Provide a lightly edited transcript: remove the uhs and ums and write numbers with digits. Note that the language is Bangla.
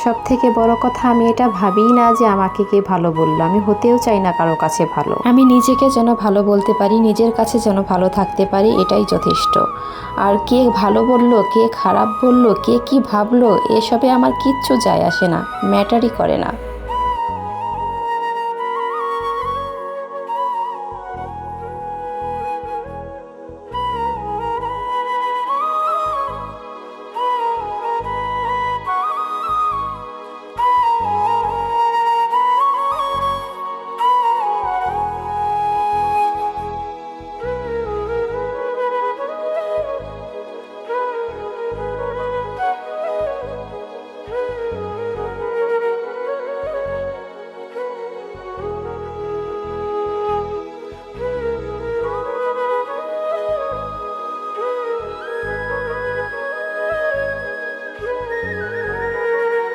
সবথেকে বড় কথা, আমি এটা ভাবিই না যে আমাকে কে ভালো বললো। আমি হতেও চাই না কারো কাছে ভালো। আমি নিজেকে যেন ভালো বলতে পারি, নিজের কাছে যেন ভালো থাকতে পারি, এটাই যথেষ্ট। আর কে ভালো বললো, কে খারাপ বললো, কে কি ভাবলো, এসবে আমার কিচ্ছু যায় আসে না, ম্যাটারই করে না।